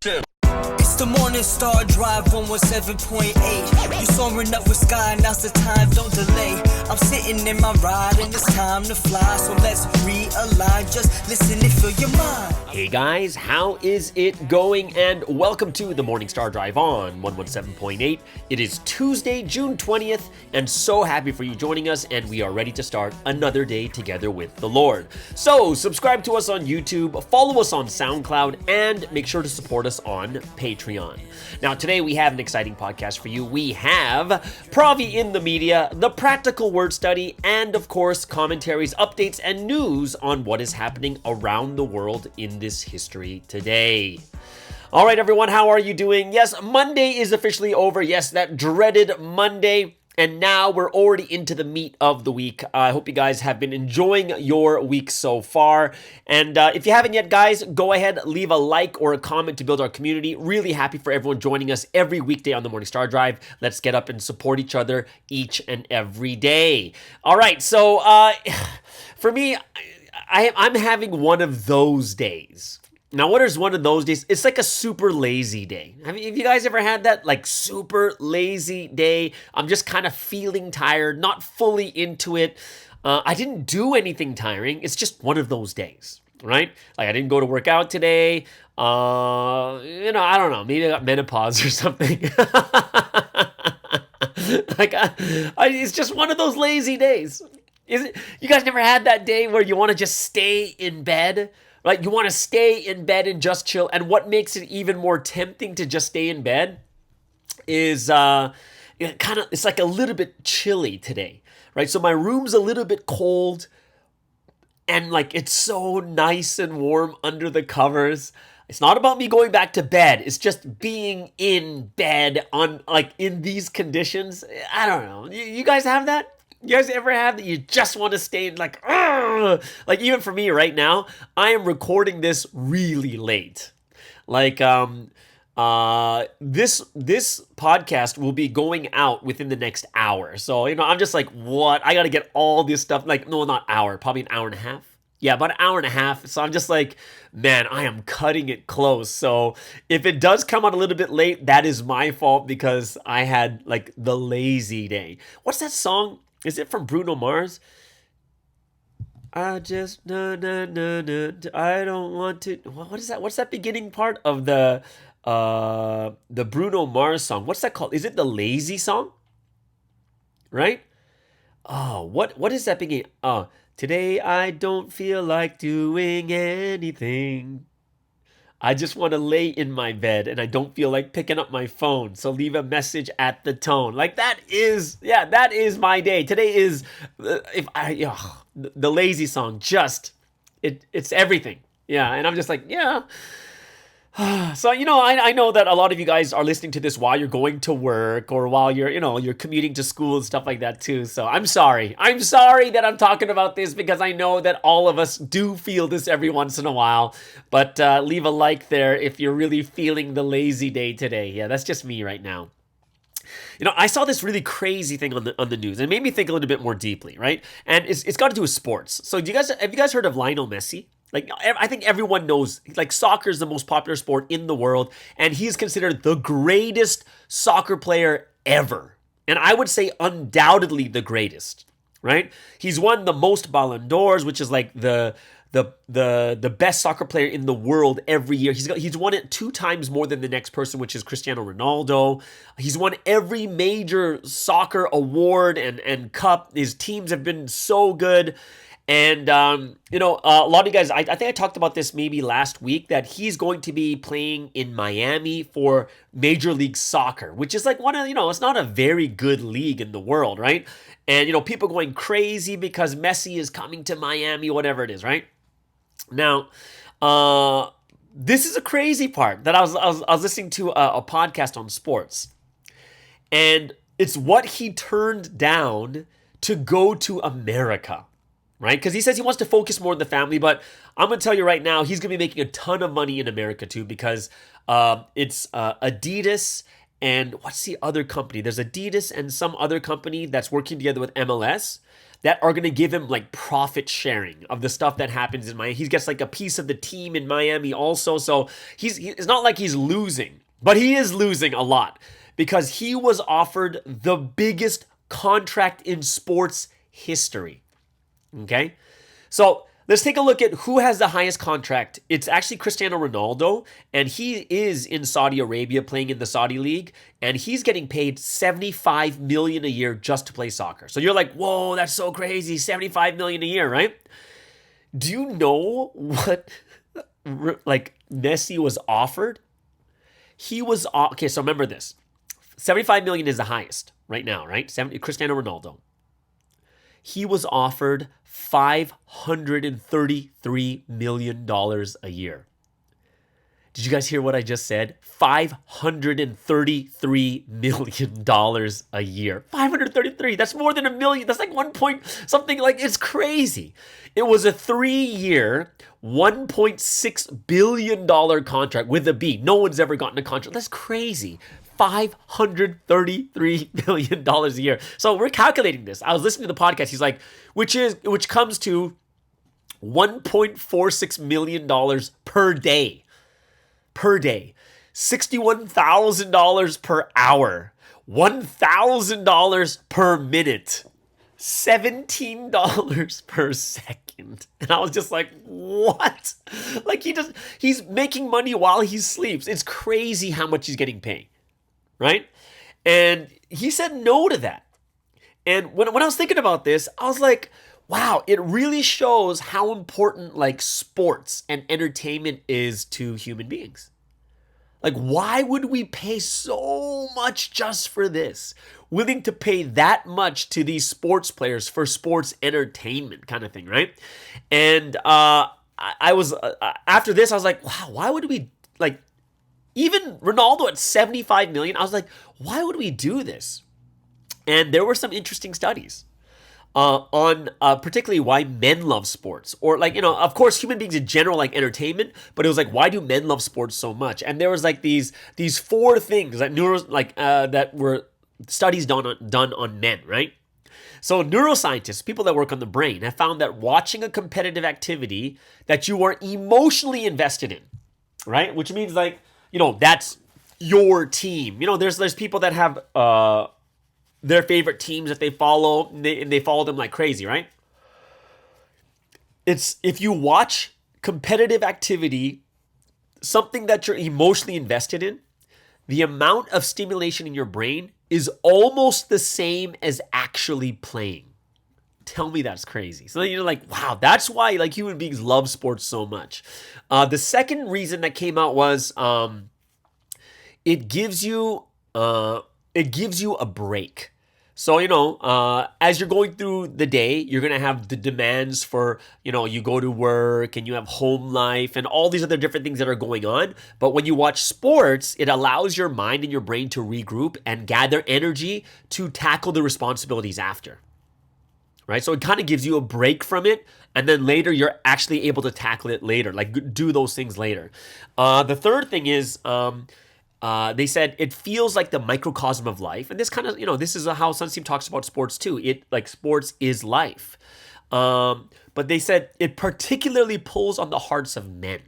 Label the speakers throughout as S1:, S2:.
S1: It's the Morning Star Drive 117.8. You soaring up with sky, now's the time, don't delay. I'm sitting in my ride and it's time to fly. So let's realign, just listen and fill your mind.
S2: Hey guys, how is it going? And welcome to the Morning Star Drive on 117.8. It is Tuesday, June 20th, and so happy for you joining us, and we are ready to start another day together with the Lord. So subscribe to us on YouTube, follow us on SoundCloud, and make sure to support us on Patreon. Now today we have an exciting podcast for you. We have Provi in the media, the practical word study, and of course commentaries, updates, and news on what is happening around the world in this history today. All right, everyone, how are you doing? Yes, Monday is officially over. Yes, that dreaded Monday. And now we're already into the meat of the week. I hope you guys have been enjoying your week so far. And if you haven't yet, guys, go ahead, leave a like or a comment to build our community. Really happy for everyone joining us every weekday on the Morning Star Drive. Let's get up and support each other each and every day. All right, so for me, I'm having one of those days. Now, what is one of those days? It's like a super lazy day. Have you guys ever had that? Like super lazy day. I'm just kind of feeling tired, not fully into it. I didn't do anything tiring. It's just one of those days, right? Like I didn't go to work out today. I don't know. Maybe I got menopause or something. It's just one of those lazy days. You guys never had that day where you want to just stay in bed? Right? You want to stay in bed and just chill. And what makes it even more tempting to just stay in bed is it's like a little bit chilly today, right? So my room's a little bit cold and like it's so nice and warm under the covers. It's not about me going back to bed. It's just being in bed in these conditions. I don't know. You guys have that? You guys ever have that you just want to stay in like even for me right now, I am recording this really late. Like this podcast will be going out within the next hour. So, I'm just like, what? I got to get all this stuff. Like, no, not hour, probably an hour and a half. Yeah, about an hour and a half. So I'm just like, man, I am cutting it close. So if it does come out a little bit late, that is my fault because I had like the lazy day. What's that song? Is it from Bruno Mars? I just I don't want to. What is that? What's that beginning part of the Bruno Mars song? What's that called? Is it the Lazy song? Right? Oh, what is that beginning? Today I don't feel like doing anything. I just want to lay in my bed and I don't feel like picking up my phone. So leave a message at the tone. Like that is my day. Today is the lazy song. It's everything. Yeah. And I'm just like, yeah. So, I know that a lot of you guys are listening to this while you're going to work or while you're commuting to school and stuff like that too. So I'm sorry. I'm sorry that I'm talking about this because I know that all of us do feel this every once in a while. But leave a like there if you're really feeling the lazy day today. Yeah, that's just me right now. I saw this really crazy thing on the news and it made me think a little bit more deeply, right? And it's got to do with sports. So have you guys heard of Lionel Messi? Like, I think everyone knows, like, soccer is the most popular sport in the world, and he's considered the greatest soccer player ever. And I would say undoubtedly the greatest, right? He's won the most Ballon d'Ors, which is like the best soccer player in the world every year. He's won it 2 times more than the next person, which is Cristiano Ronaldo. He's won every major soccer award and cup. His teams have been so good. And, a lot of you guys, I think I talked about this maybe last week, that he's going to be playing in Miami for Major League Soccer, which is like one of, it's not a very good league in the world, right? And, people going crazy because Messi is coming to Miami, whatever it is, right? Now, this is a crazy part that I was listening to a podcast on sports, and it's what he turned down to go to America. Right? Because he says he wants to focus more on the family, but I'm going to tell you right now, he's going to be making a ton of money in America too, because it's Adidas and what's the other company? There's Adidas and some other company that's working together with MLS that are going to give him like profit sharing of the stuff that happens in Miami. He gets like a piece of the team in Miami also. So it's not like he's losing, but he is losing a lot because he was offered the biggest contract in sports history. Okay? So let's take a look at who has the highest contract. It's actually Cristiano Ronaldo, and he is in Saudi Arabia playing in the Saudi League, and he's getting paid $75 million a year just to play soccer. So you're like, whoa, that's so crazy, $75 million a year, right? Do you know what like Messi was offered? He was okay. So remember this: $75 million is the highest right now, right? Cristiano Ronaldo. He was offered $533 million a year. Did you guys hear what I just said? $533 million a year. 533. That's more than a million. That's like 1 point something. Like, it's crazy. It was a 3-year, $1.6 billion contract with a B. No one's ever gotten a contract. That's crazy. $533 million a year. So we're calculating this. I was listening to the podcast. He's like, which comes to $1.46 million per day. Per day. $61,000 per hour. $1,000 per minute. $17 per second. And I was just like, what? Like he's making money while he sleeps. It's crazy how much he's getting paid. Right? And he said no to that. And when I was thinking about this, I was like, wow, it really shows how important like sports and entertainment is to human beings. Like, why would we pay so much just for this? Willing to pay that much to these sports players for sports entertainment kind of thing, right? And I was, after this, I was like, wow, why would we, like, even Ronaldo at $75 million, I was like, why would we do this? And there were some interesting studies on particularly why men love sports. Or like, of course, human beings in general like entertainment, but it was like, why do men love sports so much? And there was like these 4 things that that were studies done on men, right? So neuroscientists, people that work on the brain, have found that watching a competitive activity that you are emotionally invested in, right? Which means like, that's your team. There's people that have their favorite teams that they follow, and they follow them like crazy, right? It's if you watch competitive activity, something that you're emotionally invested in, the amount of stimulation in your brain is almost the same as actually playing. Tell me that's crazy. So you're like, wow, that's why like human beings love sports so much. The second reason that came out was it gives you a break. So, as you're going through the day, you're going to have the demands for, you go to work and you have home life and all these other different things that are going on. But when you watch sports, it allows your mind and your brain to regroup and gather energy to tackle the responsibilities after. Right? So it kind of gives you a break from it. And then later you're actually able to tackle it later, like do those things later. The third thing is, they said it feels like the microcosm of life. And this kind of, this is how Sunsteam talks about sports too. Sports is life. But they said it particularly pulls on the hearts of men,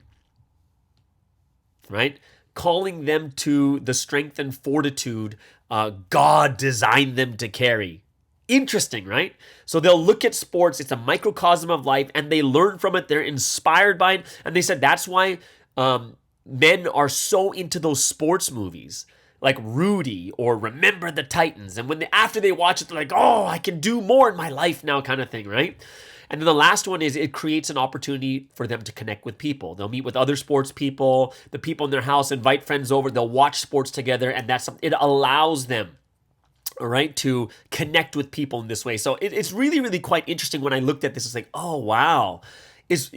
S2: right? Calling them to the strength and fortitude God designed them to carry. Interesting, right? So they'll look at sports. It's a microcosm of life and they learn from it. They're inspired by it. And they said that's why men are so into those sports movies like Rudy or Remember the Titans. And after they watch it, they're like, oh, I can do more in my life now kind of thing, right? And then the last one is it creates an opportunity for them to connect with people. They'll meet with other sports people, the people in their house, invite friends over, they'll watch sports together, and it allows them, all right, to connect with people in this way. So it's really, really quite interesting when I looked at this. It's like, oh, wow. It's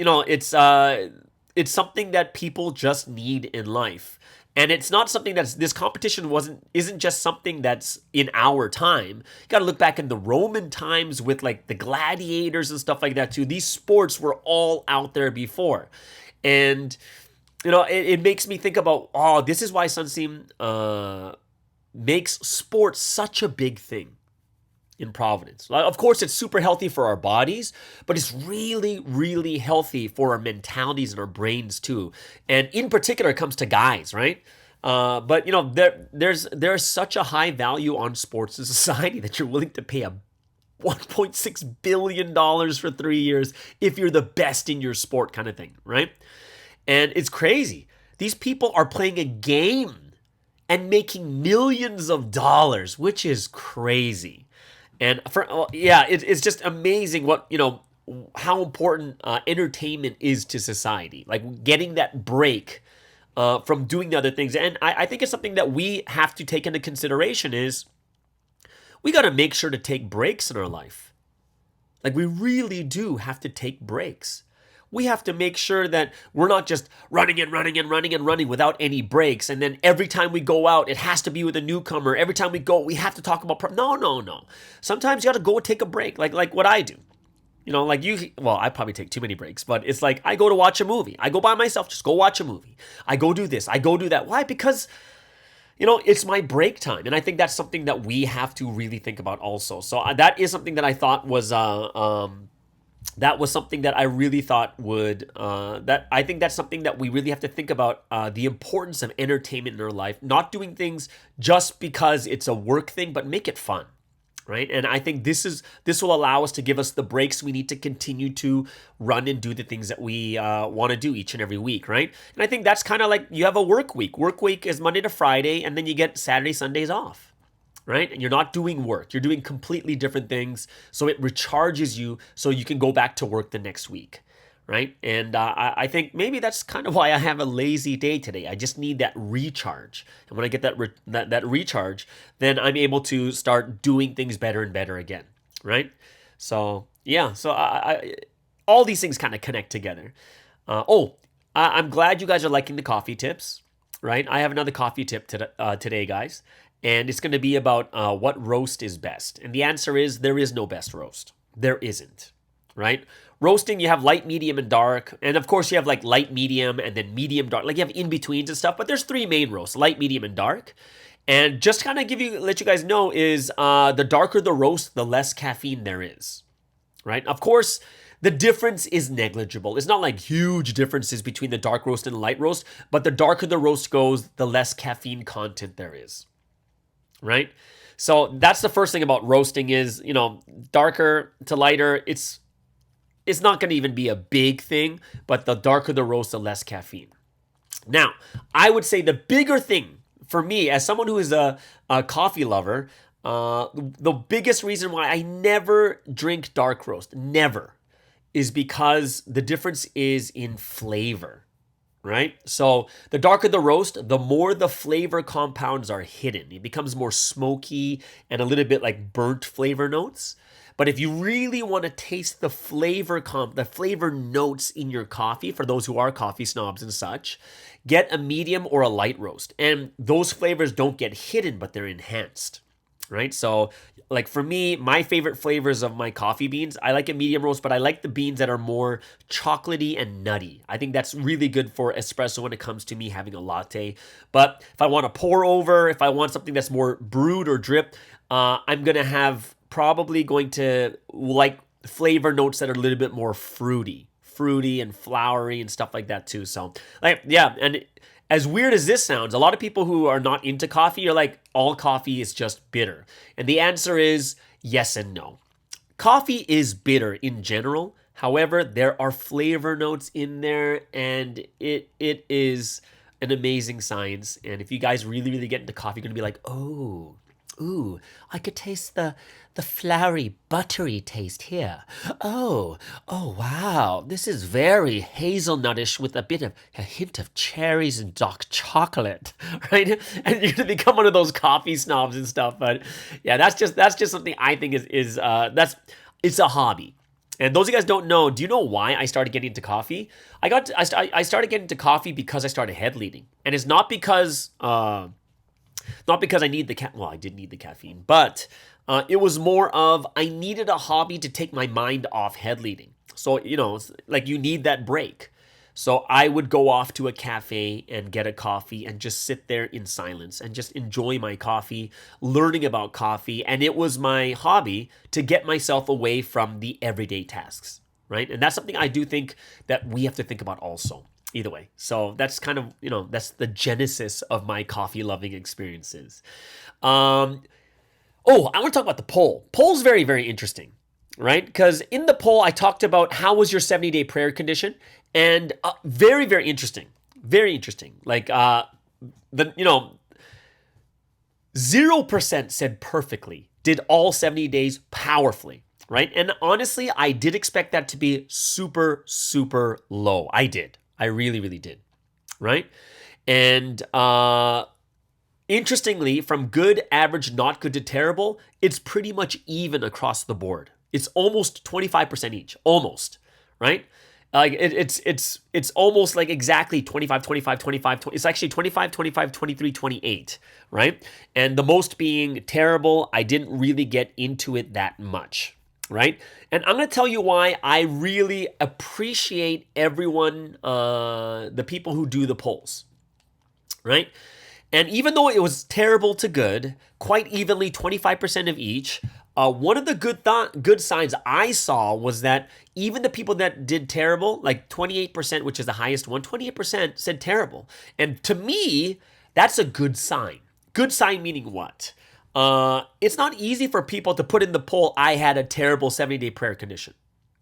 S2: something that people just need in life. And it's not something this competition isn't just something that's in our time. You got to look back in the Roman times with like the gladiators and stuff like that too. These sports were all out there before. And, it makes me think about, this is why Sunsteam makes sports such a big thing. in Providence. Of course, it's super healthy for our bodies, but it's really, really healthy for our mentalities and our brains too. And in particular, it comes to guys, right? But you know, there's such a high value on sports in society that you're willing to pay a $1.6 billion for 3 years if you're the best in your sport kind of thing, right? And it's crazy. These people are playing a game and making millions of dollars, which is crazy. And it's just amazing what, you know, how important entertainment is to society. Like getting that break from doing the other things. And I think it's something that we have to take into consideration is we got to make sure to take breaks in our life. Like we really do have to take breaks. We have to make sure that we're not just running and running and running and running without any breaks. And then every time we go out, it has to be with a newcomer. Every time we go, we have to talk about... No. Sometimes you got to go take a break, like what I do. You know, like I probably take too many breaks, but it's like I go to watch a movie. I go by myself, just go watch a movie. I go do this, I go do that. Why? Because, you know, it's my break time. And I think that's something that we have to really think about also. So that is something that I thought was... that was something that I really thought would, I think that's something that we really have to think about, the importance of entertainment in our life, not doing things just because it's a work thing, but make it fun, right? And I think this will allow us to give us the breaks we need to continue to run and do the things that we want to do each and every week, right? And I think that's kind of like you have a work week. Work week is Monday to Friday, and then you get Saturday, Sundays off. Right? And you're not doing work. You're doing completely different things. So it recharges you so you can go back to work the next week. Right? And I think maybe that's kind of why I have a lazy day today. I just need that recharge. And when I get that recharge, then I'm able to start doing things better and better again. Right? So, yeah. So I all these things kind of connect together. I'm glad you guys are liking the coffee tips. Right? I have another coffee tip today, guys. And it's going to be about what roast is best. And the answer is there is no best roast. There isn't, right? Roasting, you have light, medium, and dark. And of course, you have like light, medium, and then medium, dark. Like you have in-betweens and stuff. But there's 3 main roasts, light, medium, and dark. And just kind of let you guys know is the darker the roast, the less caffeine there is, right? Of course, the difference is negligible. It's not like huge differences between the dark roast and the light roast. But the darker the roast goes, the less caffeine content there is. Right? So that's the first thing about roasting is, you know, darker to lighter, it's not going to even be a big thing, but the darker the roast, the less caffeine. Now, I would say the bigger thing for me as someone who is a coffee lover, the biggest reason why I never drink dark roast, never, is because the difference is in flavor. Right? So the darker the roast, the more the flavor compounds are hidden. It becomes more smoky and a little bit like burnt flavor notes. But if you really want to taste the flavor notes in your coffee, for those who are coffee snobs and such, get a medium or a light roast. And those flavors don't get hidden, but they're enhanced. Right? So like for me, my favorite flavors of my coffee beans, I like a medium roast, but I like the beans that are more chocolatey and nutty. I think that's really good for espresso when it comes to me having a latte. But if I want to pour over, if I want something that's more brewed or drip, I'm probably going to like flavor notes that are a little bit more fruity and flowery and stuff like that too. So like, yeah. And as weird as this sounds, a lot of people who are not into coffee are like, all coffee is just bitter. And the answer is yes and no. Coffee is bitter in general. However, there are flavor notes in there, and it is an amazing science. And if you guys really, really get into coffee, you're going to be like, ooh, I could taste the flowery, buttery taste here. Oh, wow. This is very hazelnutish with a hint of cherries and dark chocolate, right? And you're going to become one of those coffee snobs and stuff. But yeah, that's just something I think it's a hobby. And those of you guys don't know, do you know why I started getting into coffee? I started getting into coffee because I started head leading. And it's not because I need I did need the caffeine, but it was more of I needed a hobby to take my mind off head leading. So, you know, like you need that break. So I would go off to a cafe and get a coffee and just sit there in silence and just enjoy my coffee, learning about coffee. And it was my hobby to get myself away from the everyday tasks, right? And that's something I do think that we have to think about also. Either way. So that's kind of, that's the genesis of my coffee loving experiences. I want to talk about the poll. Poll's very, very interesting, right? Because in the poll, I talked about how was your 70-day prayer condition, and very, very interesting. Very interesting. Like, 0% said perfectly, did all 70 days powerfully, right? And honestly, I did expect that to be super, super low. I did. I really, really did, right? And interestingly, from good, average, not good to terrible, it's pretty much even across the board. It's almost 25% each, almost, right? It's almost like exactly 25, 25, 25, 20. It's actually 25, 25, 23, 28, right? And the most being terrible, I didn't really get into it that much, right? And I'm going to tell you why I really appreciate everyone, the people who do the polls, right? And even though it was terrible to good, quite evenly, 25% of each, one of the good signs I saw was that even the people that did terrible, like 28%, which is the highest one, 28% said terrible. And to me, that's a good sign. Good sign meaning what? It's not easy for people to put in the poll, I had a terrible 70-day prayer condition.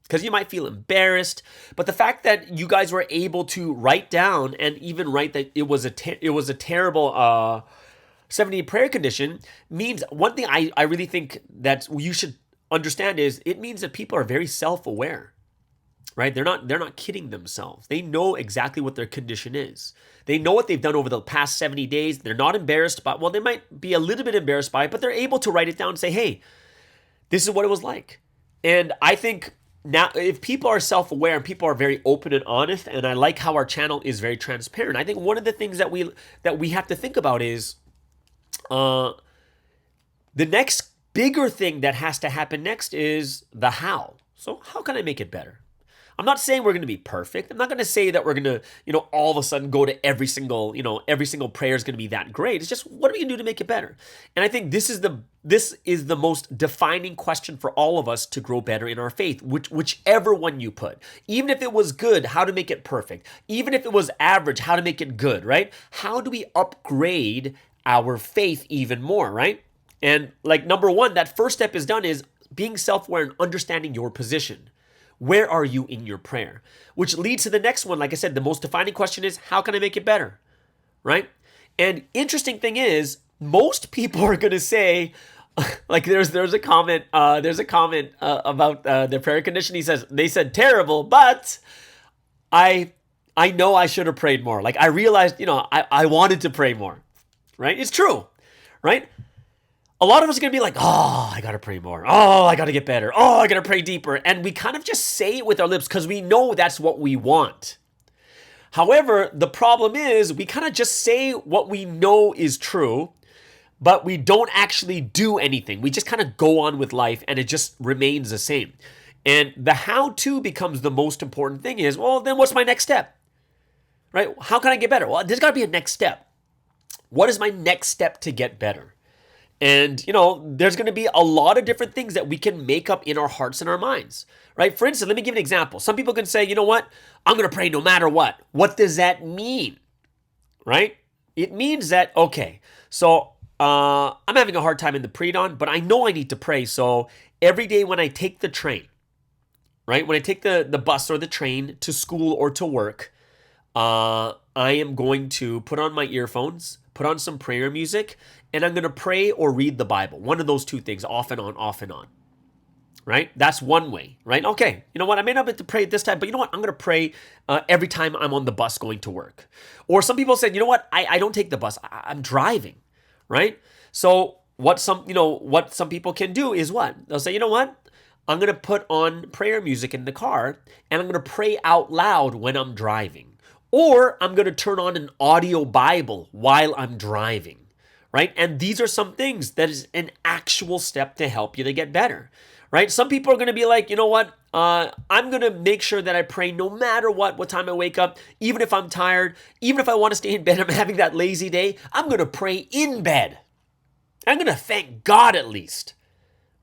S2: Because you might feel embarrassed, but the fact that you guys were able to write down and even write that it was a terrible 70-day prayer condition means one thing I really think that you should understand is it means that people are very self-aware, right? They're not kidding themselves. They know exactly what their condition is. They know what they've done over the past 70 days. They're not embarrassed by, well, they might be a little bit embarrassed by it, but they're able to write it down and say, hey, this is what it was like. And I think now, if people are self-aware and people are very open and honest, and I like how our channel is very transparent, I think one of the things that we have to think about is the next bigger thing that has to happen next is the how. So how can I make it better? I'm not saying we're going to be perfect. I'm not going to say that we're going to, all of a sudden go to every single prayer is going to be that great. It's just, what are we going to do to make it better? And I think this is the most defining question for all of us to grow better in our faith, whichever one you put. Even if it was good, how to make it perfect. Even if it was average, how to make it good, right? How do we upgrade our faith even more, right? And like number one, that first step is done is being self-aware and understanding your position. Where are you in your prayer? Which leads to the next one. Like I said, the most defining question is, how can I make it better? Right? And interesting thing is, most people are going to say, like there's a comment about their prayer condition. They said terrible, but I know I should have prayed more. Like I realized, I wanted to pray more. Right? It's true. Right? A lot of us are going to be like, oh, I got to pray more. Oh, I got to get better. Oh, I got to pray deeper. And we kind of just say it with our lips because we know that's what we want. However, the problem is we kind of just say what we know is true, but we don't actually do anything. We just kind of go on with life and it just remains the same. And the how-to becomes the most important thing is, well, then what's my next step? Right? How can I get better? Well, there's got to be a next step. What is my next step to get better? And, there's going to be a lot of different things that we can make up in our hearts and our minds, right? For instance, let me give an example. Some people can say, you know what? I'm going to pray no matter what. What does that mean, right? It means that, okay, so I'm having a hard time in the pre-dawn, but I know I need to pray. So every day when I take the train, right? When I take the bus or the train to school or to work, I am going to put on my earphones, put on some prayer music, and I'm going to pray or read the Bible. One of those two things, off and on, right? That's one way, right? Okay, you know what? I may not have to pray at this time, but you know what? I'm going to pray every time I'm on the bus going to work. Or some people said, you know what? I don't take the bus. I'm driving, right? So what some people can do is what? They'll say, you know what? I'm going to put on prayer music in the car, and I'm going to pray out loud when I'm driving. Or I'm going to turn on an audio Bible while I'm driving, right? And these are some things that is an actual step to help you to get better, right? Some people are going to be like, you know what? I'm going to make sure that I pray no matter what time I wake up, even if I'm tired, even if I want to stay in bed, I'm having that lazy day, I'm going to pray in bed. I'm going to thank God at least,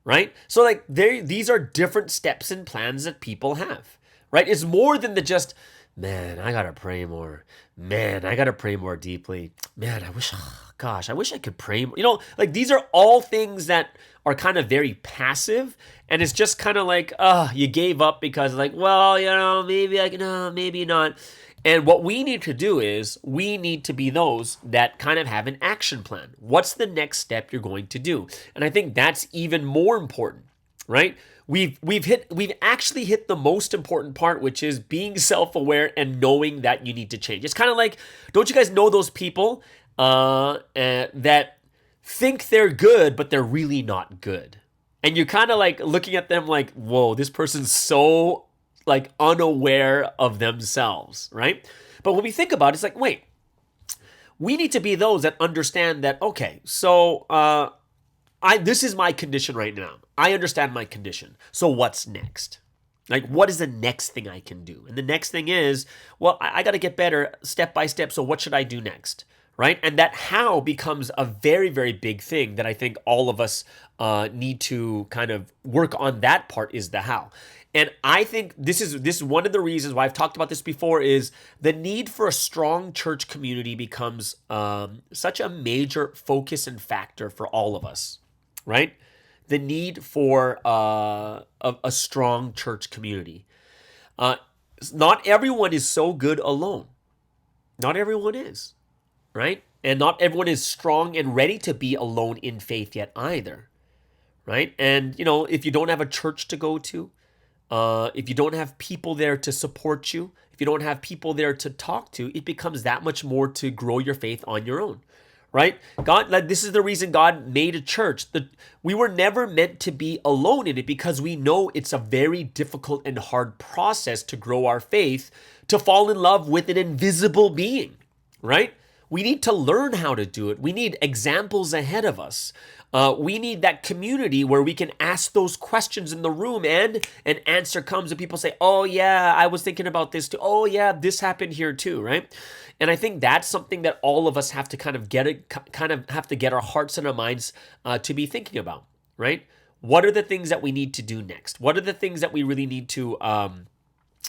S2: right? So like these are different steps and plans that people have, right? It's more than the just, man, I got to pray more. Man, I got to pray more deeply. Man, I wish I could pray more. Like these are all things that are kind of very passive. And it's just kind of like, you gave up because like, well, maybe I can, maybe not. And what we need to do is we need to be those that kind of have an action plan. What's the next step you're going to do? And I think that's even more important, right? We've actually hit the most important part, which is being self-aware and knowing that you need to change. It's kind of like, don't you guys know those people that think they're good, but they're really not good? And you're kind of like looking at them like, whoa, this person's so like unaware of themselves, right? But when we think about it, it's like, wait, we need to be those that understand that, okay, so this is my condition right now. I understand my condition. So what's next? Like, what is the next thing I can do? And the next thing is, well, I got to get better step by step. So what should I do next? Right? And that how becomes a very, very big thing that I think all of us need to kind of work on. That part is the how. And I think this is one of the reasons why I've talked about this before is the need for a strong church community becomes such a major focus and factor for all of us, right? The need for a strong church community. Not everyone is so good alone. Not everyone is, right? And not everyone is strong and ready to be alone in faith yet either, right? And, if you don't have a church to go to, if you don't have people there to support you, if you don't have people there to talk to, it becomes that much more to grow your faith on your own, right? This is the reason God made a church. We were never meant to be alone in it because we know it's a very difficult and hard process to grow our faith, to fall in love with an invisible being, right? We need to learn how to do it. We need examples ahead of us. We need that community where we can ask those questions in the room and an answer comes and people say, oh yeah, I was thinking about this too. Oh yeah, this happened here too, right? And I think that's something that all of us have to kind of get our hearts and our minds to be thinking about, right? What are the things that we need to do next? What are the things that we really need to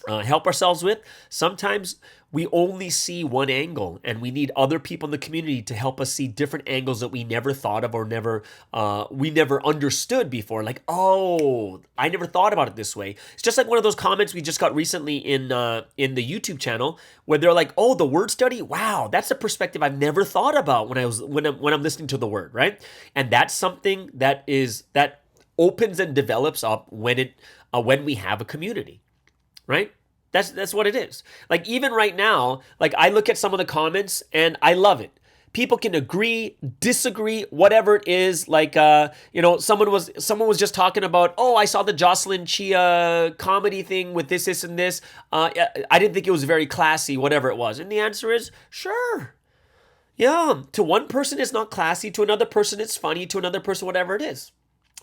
S2: help ourselves with? Sometimes we only see one angle and we need other people in the community to help us see different angles that we never thought of or we never understood before. Like, oh, I never thought about it this way. It's just like one of those comments we just got recently in the YouTube channel where they're like, oh, the word study. Wow, that's a perspective I've never thought about when I'm listening to the word, right? And that's something that opens and develops up when we have a community. Right? That's what it is. Like even right now, like I look at some of the comments and I love it. People can agree, disagree, whatever it is. Like someone was just talking about, oh, I saw the Jocelyn Chia comedy thing with this, and this. I didn't think it was very classy, whatever it was. And the answer is sure. Yeah. To one person it's not classy, to another person it's funny, to another person whatever it is.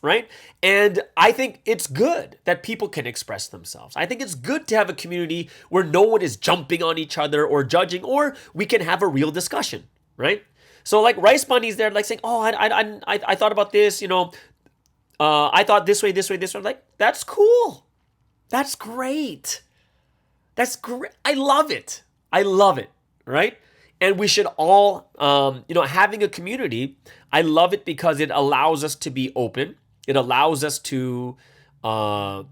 S2: Right? And I think it's good that people can express themselves. I think it's good to have a community where no one is jumping on each other or judging, or we can have a real discussion, right? So like Rice Bunny's there like saying, oh, I thought about this, I thought this way. Like, that's cool. That's great. That's great. I love it, right? And we should all, having a community, I love it because it allows us to be open. It allows us to talk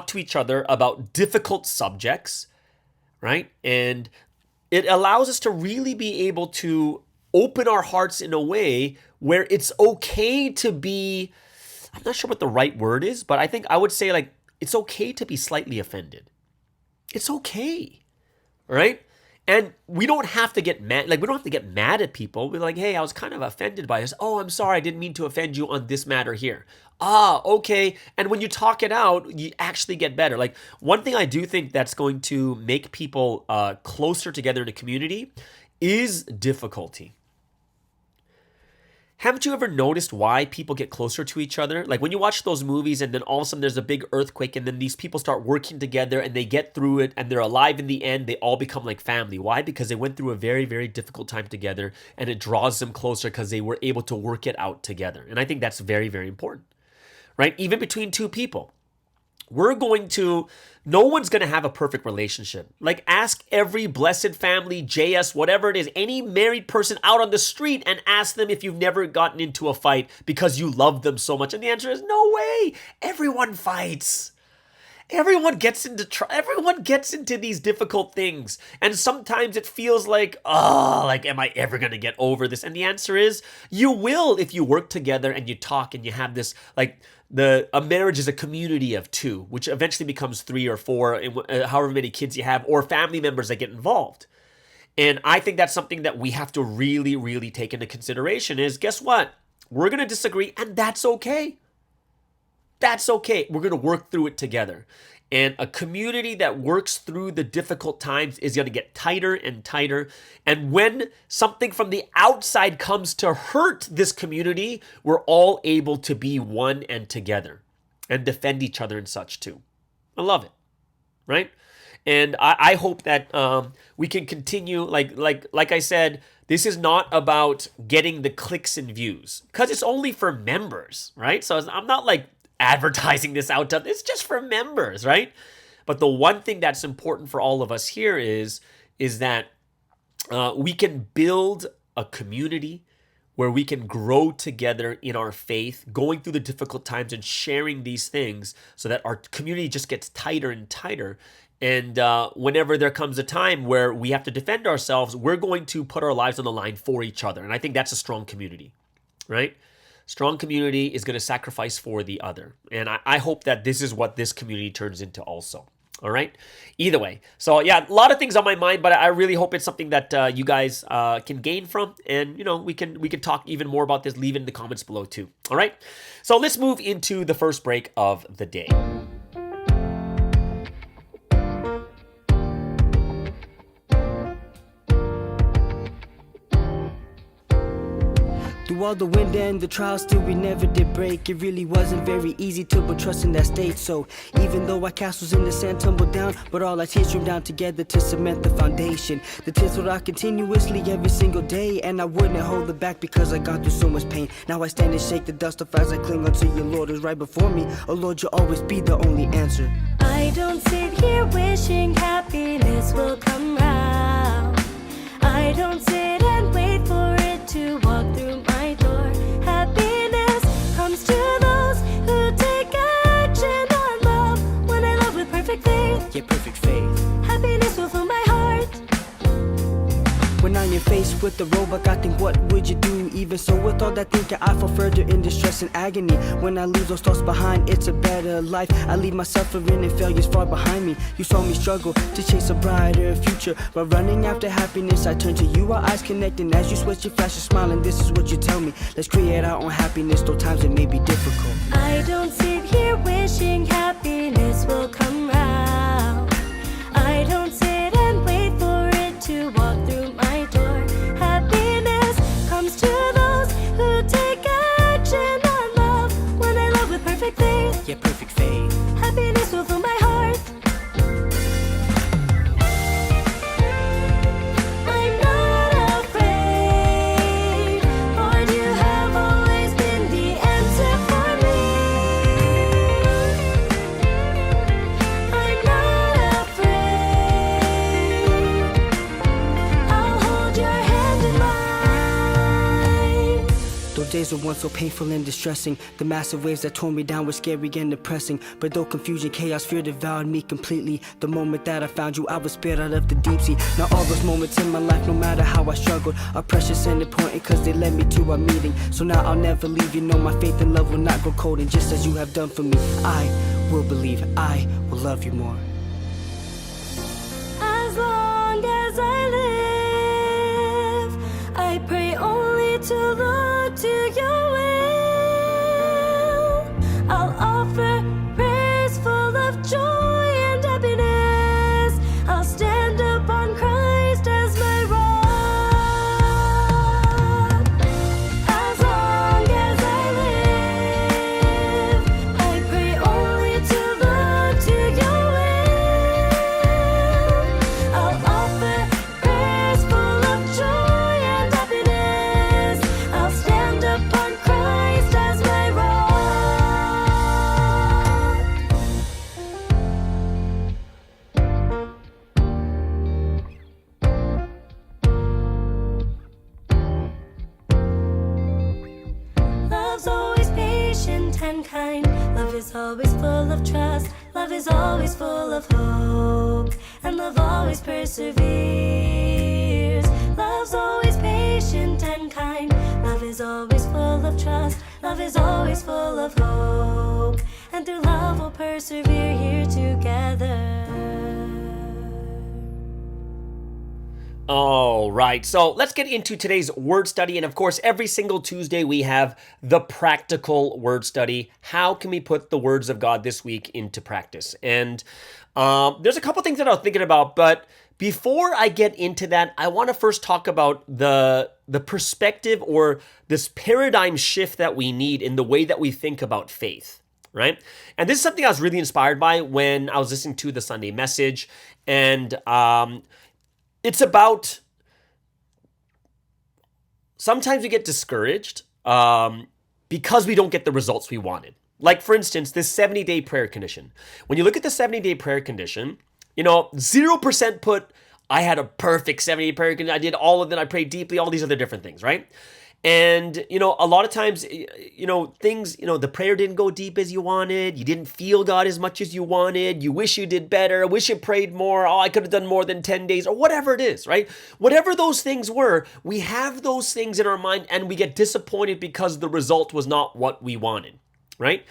S2: to each other about difficult subjects, right? And it allows us to really be able to open our hearts in a way where it's okay to be, I'm not sure what the right word is, but I think I would say like, it's okay to be slightly offended. It's okay, right? And we don't have to get mad. Like, we don't have to get mad at people. We're like, hey, I was kind of offended by this. Oh, I'm sorry. I didn't mean to offend you on this matter here. Ah, okay. And when you talk it out, you actually get better. Like, one thing I do think that's going to make people closer together in a community is difficulty. Haven't you ever noticed why people get closer to each other? Like when you watch those movies and then all of a sudden there's a big earthquake and then these people start working together and they get through it and they're alive in the end, they all become like family. Why? Because they went through a very, very difficult time together and it draws them closer because they were able to work it out together. And I think that's very, very important, right? Even between two people. No one's going to have a perfect relationship. Like ask every blessed family, JS, whatever it is, any married person out on the street and ask them if you've never gotten into a fight because you love them so much. And the answer is no way. Everyone fights. Everyone gets into these difficult things. And sometimes it feels like, am I ever going to get over this? And the answer is you will if you work together and you talk and you have this, like, a marriage is a community of two, which eventually becomes 3 or 4, however many kids you have, or family members that get involved. And I think that's something that we have to really, really take into consideration is, guess what? We're going to disagree, and that's okay. That's okay. We're going to work through it together. And a community that works through the difficult times is going to get tighter and tighter. And when something from the outside comes to hurt this community, we're all able to be one and together and defend each other and such too. I love it, right? And I hope that we can continue, like I said, this is not about getting the clicks and views because it's only for members, right? So I'm not like advertising this out to, it's just for members, right? But the one thing that's important for all of us here is that we can build a community where we can grow together in our faith, going through the difficult times and sharing these things so that our community just gets tighter and tighter. And whenever there comes a time where we have to defend ourselves, we're going to put our lives on the line for each other. And I think that's a strong community, right? Strong community is going to sacrifice for the other. And I hope that this is what this community turns into also. All right. Either way. So yeah, a lot of things on my mind, but I really hope it's something that you guys can gain from. And, we can talk even more about this. Leave it in the comments below too. All right. So let's move into the first break of the day.
S1: Through all the wind and the trials, still we never did break. It really wasn't very easy to put trust in that state. So even though our castles in the sand tumbled down, but all our tears streamed down together to cement the foundation. The tears rolled out continuously every single day, and I wouldn't hold it back because I got through so much pain. Now I stand and shake the dust off as I cling onto your Lord who's right before me. Oh Lord, you'll always be the only answer.
S3: I don't sit here wishing happiness will come round. I don't sit and wait for it to walk through my door. Happiness comes to those who take action on love. When I love with perfect faith,
S1: Yeah, perfect faith.
S3: happiness will fill my heart.
S1: When I'm faced with the roadblock, I think, what would you do? Even so, with all that thinking, I fall further in distress and agony. When I leave those thoughts behind, it's a better life. I leave my suffering and failures far behind me. You saw me struggle to chase a brighter future. While running after happiness, I turn to you, our eyes connecting. As you sweat, you flash a smile, and this is what you tell me. Let's create our own happiness, though times it may be difficult.
S3: I don't sit here wishing happiness will come round. I don't sit and wait for it to walk through my door. Happiness comes to those who take action on love. When I love with perfect faith,
S1: Yeah, perfect faith.
S3: happiness will fill my heart. I'm not afraid, Lord, you have always been the answer for me. I'm not afraid, I'll hold your hand in mine.
S1: Those days were once so painful and distressing. The massive waves that tore me down were scary and depressing. But though confusion, chaos, fear devoured me completely, the moment that I found you, I was spared out of the deep sea. Now all those moments in my life, no matter how I struggled, are precious and important cause they led me to our meeting. So now I'll never leave you, know my faith and love will not grow cold. And just as you have done for me, I will believe, I will love you more.
S3: As long as I live, I pray only to look to your will. I'll offer prayers full of joy and happiness. I'll stand upon Christ as my rock. As long and kind. Love is always full of trust. Love is always full of hope. And love always perseveres. Love's always patient and kind. Love is always full of trust. Love is always full of hope. And through love we'll persevere here together.
S2: All right, so let's get into today's word study. And of course, every single Tuesday we have the practical word study. How can we put the words of God this week into practice? And there's a couple things that I was thinking about, but before I get into that, I want to first talk about the perspective or this paradigm shift that we need in the way that we think about faith, right? And this is something I was really inspired by when I was listening to the Sunday message. And it's about sometimes we get discouraged because we don't get the results we wanted. Like, for instance, this 70-day prayer condition. When you look at the 70-day prayer condition, 0% put, I had a perfect 70-day prayer condition. I did all of it. I prayed deeply, all these other different things, right? And, a lot of times, things, the prayer didn't go deep as you wanted. You didn't feel God as much as you wanted. You wish you did better. I wish you prayed more. Oh, I could have done more than 10 days or whatever it is, right? Whatever those things were, we have those things in our mind and we get disappointed because the result was not what we wanted, right?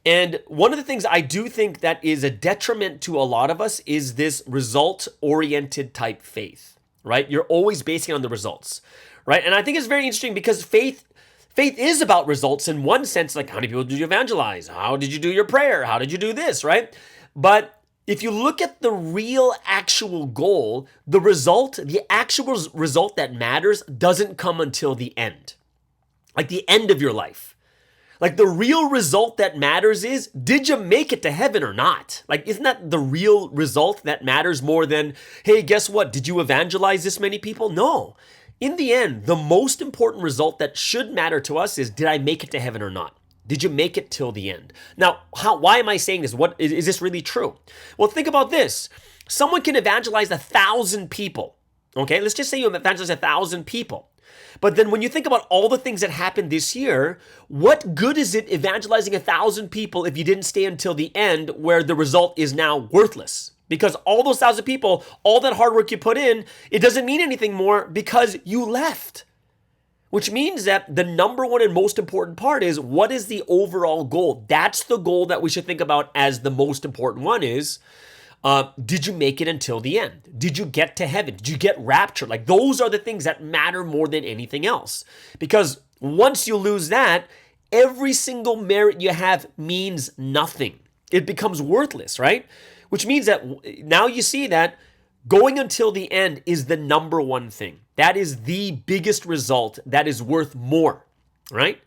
S2: And one of the things I do think that is a detriment to a lot of us is this result-oriented type faith, right? You're always basing it on the results. Right? And I think it's very interesting because faith is about results in one sense, like how many people did you evangelize? How did you do your prayer? How did you do this, right? But if you look at the real actual goal, the actual result that matters doesn't come until the end. Like the end of your life. Like the real result that matters is, did you make it to heaven or not? Like, isn't that the real result that matters more than, hey, guess what? Did you evangelize this many people? No. In the end, the most important result that should matter to us is, did I make it to heaven or not? Did you make it till the end? Now, why am I saying this? What is this really true? Well, think about this. Someone can evangelize 1,000 people. Okay, let's just say you evangelize 1,000 people. But then when you think about all the things that happened this year, what good is it evangelizing 1,000 people if you didn't stay until the end where the result is now worthless? Because all those 1,000 people, all that hard work you put in, it doesn't mean anything more because you left. Which means that the number one and most important part is, what is the overall goal? That's the goal that we should think about as the most important one is, did you make it until the end? Did you get to heaven? Did you get raptured? Like, those are the things that matter more than anything else. Because once you lose that, every single merit you have means nothing. It becomes worthless, right? Which means that now you see that going until the end is the number one thing. That is the biggest result that is worth more, right?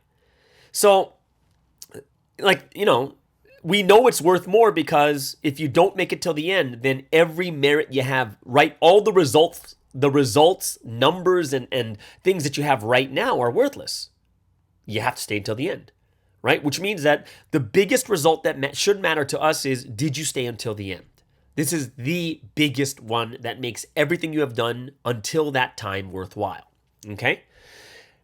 S2: So, we know it's worth more because if you don't make it till the end, then every merit you have, right, all the results, numbers, and things that you have right now are worthless. You have to stay until the end. Right? Which means that the biggest result that should matter to us is, did you stay until the end? This is the biggest one that makes everything you have done until that time worthwhile. Okay?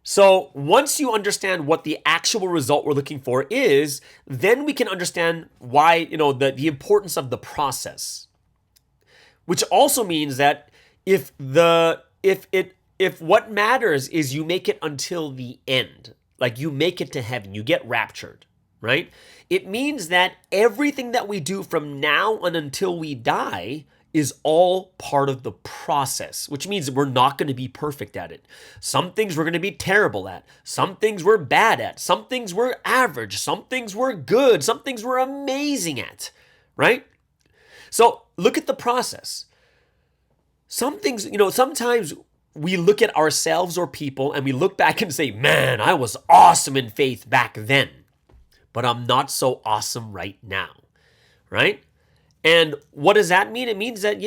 S2: So once you understand what the actual result we're looking for is, then we can understand why, the importance of the process. Which also means that if what matters is you make it until the end, like you make it to heaven, you get raptured, right? It means that everything that we do from now on until we die is all part of the process, which means that we're not going to be perfect at it. Some things we're going to be terrible at. Some things we're bad at. Some things we're average. Some things we're good. Some things we're amazing at, right? So look at the process. Some things, sometimes we look at ourselves or people and we look back and say, man, I was awesome in faith back then, but I'm not so awesome right now, right? And what does that mean? It means that,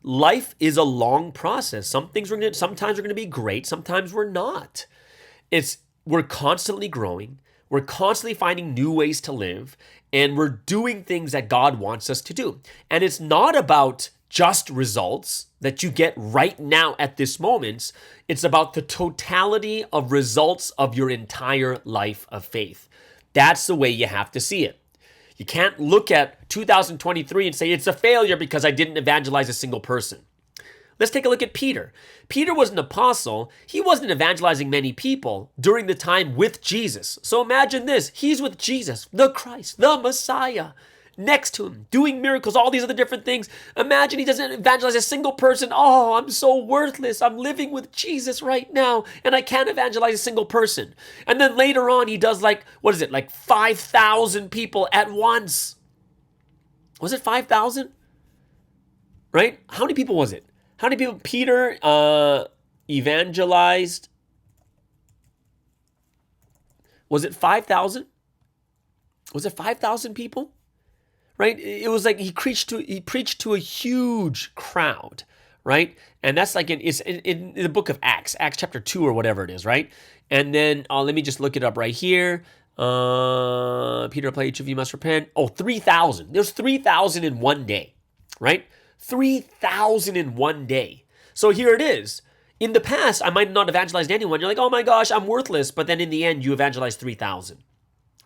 S2: life is a long process. Sometimes we're going to be great. Sometimes we're not. We're constantly growing. We're constantly finding new ways to live, and we're doing things that God wants us to do. And it's not about just results that you get right now at this moment. It's about the totality of results of your entire life of faith. That's the way you have to see it. You can't look at 2023 and say it's a failure because I didn't evangelize a single person. Let's take a look at Peter. Peter was an apostle. He wasn't evangelizing many people during the time with Jesus. So imagine this. He's with Jesus, the Christ, the Messiah, next to him, doing miracles, all these other different things. Imagine he doesn't evangelize a single person. Oh, I'm so worthless. I'm living with Jesus right now, and I can't evangelize a single person. And then later on, he does like 5,000 people at once. Was it 5,000? Right? How many people was it? How many people Peter evangelized? Was it 5,000? Was it 5,000 people? Right? It was like he preached to a huge crowd, right? And that's like in the book of Acts chapter 2 or whatever it is, right? And then let me just look it up right here. Peter replied, each of you must repent. Oh, 3,000. There's 3,000 in one day, right? 3,000 in one day. So here it is. In the past, I might not have evangelized anyone. You're like, oh my gosh, I'm worthless. But then in the end, you evangelized 3,000,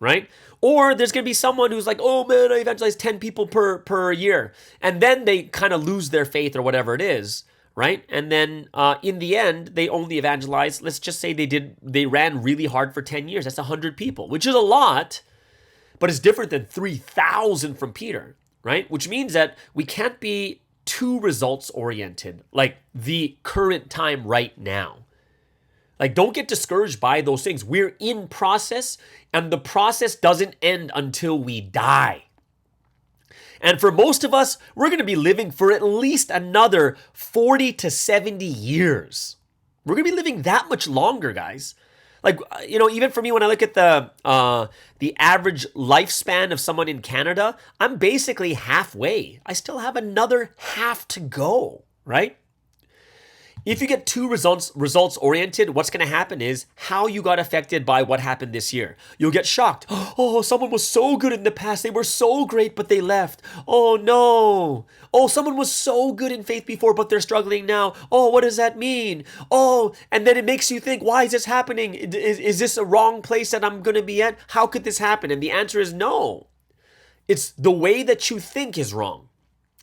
S2: right? Or there's going to be someone who's like, oh man, I evangelized 10 people per year. And then they kind of lose their faith or whatever it is, right? And then in the end, they only evangelized, let's just say they ran really hard for 10 years. That's 100 people, which is a lot, but it's different than 3,000 from Peter, right? Which means that we can't be too results oriented, like the current time right now. Like, don't get discouraged by those things. We're in process, and the process doesn't end until we die. And for most of us, we're going to be living for at least another 40 to 70 years. We're going to be living that much longer, guys. Like, even for me, when I look at the average lifespan of someone in Canada, I'm basically halfway. I still have another half to go, right? If you get too results oriented, what's going to happen is how you got affected by what happened this year. You'll get shocked. Oh, someone was so good in the past. They were so great, but they left. Oh, no. Oh, someone was so good in faith before, but they're struggling now. Oh, what does that mean? Oh, and then it makes you think, why is this happening? Is this a wrong place that I'm going to be at? How could this happen? And the answer is no. It's the way that you think is wrong.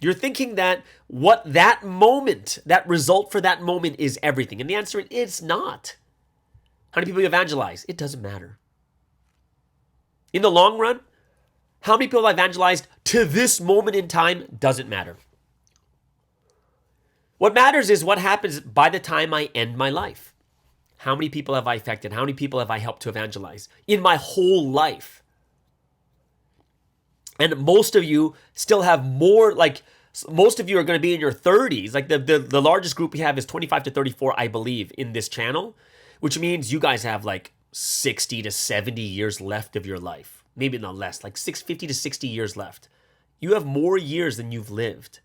S2: You're thinking that that result for that moment is everything. And the answer is, it's not. How many people you evangelize? It doesn't matter. In the long run, how many people I've evangelized to this moment in time doesn't matter. What matters is what happens by the time I end my life. How many people have I affected? How many people have I helped to evangelize in my whole life? And most of you still have more, most of you are going to be in your 30s. Like the largest group we have is 25 to 34, I believe, in this channel, which means you guys have like 60 to 70 years left of your life. Maybe not less, like 50 to 60 years left. You have more years than you've lived.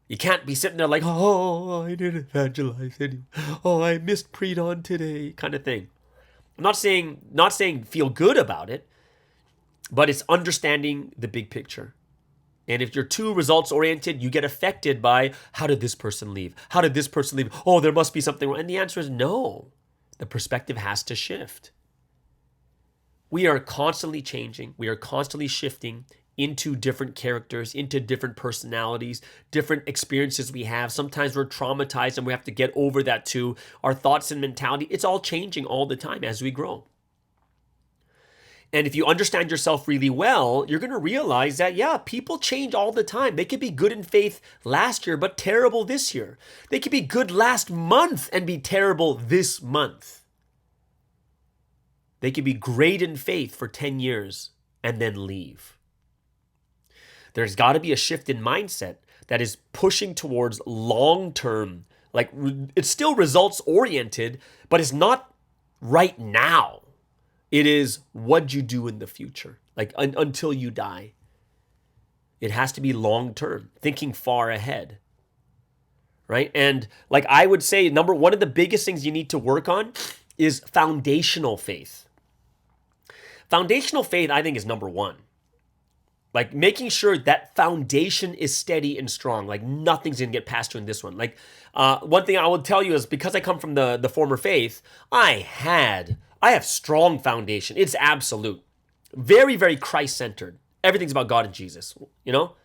S2: You can't be sitting there like, oh, I didn't evangelize anymore. Oh, I missed pre-dawn today, kind of thing. I'm not saying feel good about it, but it's understanding the big picture. And if you're too results oriented, you get affected by, how did this person leave? How did this person leave? Oh, there must be something wrong. And the answer is no. The perspective has to shift. We are constantly changing. We are constantly shifting into different characters, into different personalities, different experiences we have. Sometimes we're traumatized and we have to get over that too. Our thoughts and mentality, it's all changing all the time as we grow. And if you understand yourself really well, you're going to realize that, yeah, people change all the time. They could be good in faith last year, but terrible this year. They could be good last month and be terrible this month. They could be great in faith for 10 years and then leave. There's got to be a shift in mindset that is pushing towards long-term, like it's still results oriented, but it's not right now. It is what you do in the future, like until you die. It has to be long-term, thinking far ahead, right? And like I would say, one of the biggest things you need to work on is foundational faith. Foundational faith, I think, is number one. Like making sure that foundation is steady and strong, like nothing's going to get past you in this one. Like one thing I will tell you is because I come from the former faith, I have strong foundation. It's absolute. Very, very Christ-centered. Everything's about God and Jesus, you know?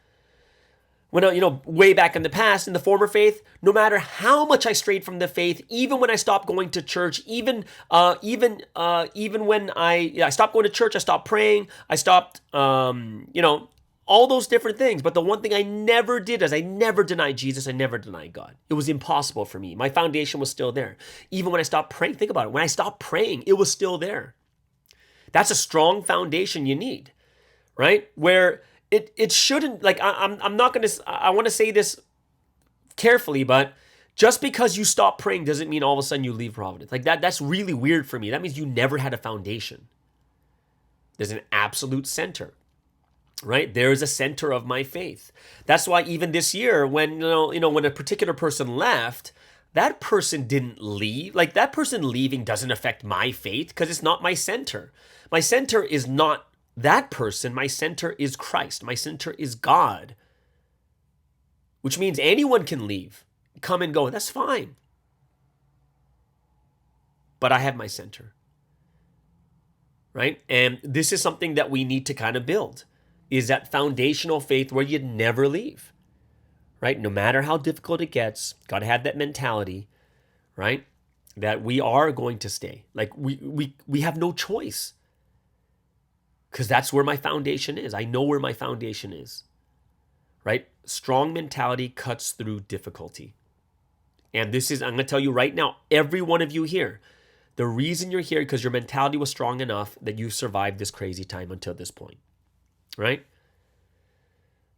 S2: When, way back in the past, in the former faith, no matter how much I strayed from the faith, even when I stopped going to church, even when I stopped going to church, I stopped praying, I stopped, all those different things. But the one thing I never did is I never denied Jesus. I never denied God. It was impossible for me. My foundation was still there. Even when I stopped praying, think about it. When I stopped praying, it was still there. That's a strong foundation you need, right? Where it shouldn't, like, I'm not going to, I want to say this carefully, but just because you stop praying doesn't mean all of a sudden you leave Providence. Like that's really weird for me. That means you never had a foundation. There's an absolute center, right? There is a center of my faith. That's why even this year, when, when a particular person left, that person didn't leave. Like that person leaving doesn't affect my faith because it's not my center. My center is not that person. My center is Christ. My center is God, which means anyone can leave, come and go. That's fine. But I have my center, right? And this is something that we need to kind of build, is that foundational faith where you never leave, right? No matter how difficult it gets, got to have that mentality, right? That we are going to stay. Like we have no choice. Because that's where my foundation is. I know where my foundation is, right? Strong mentality cuts through difficulty. And this is, I'm going to tell you right now, every one of you here, the reason you're here because your mentality was strong enough that you survived this crazy time until this point, right?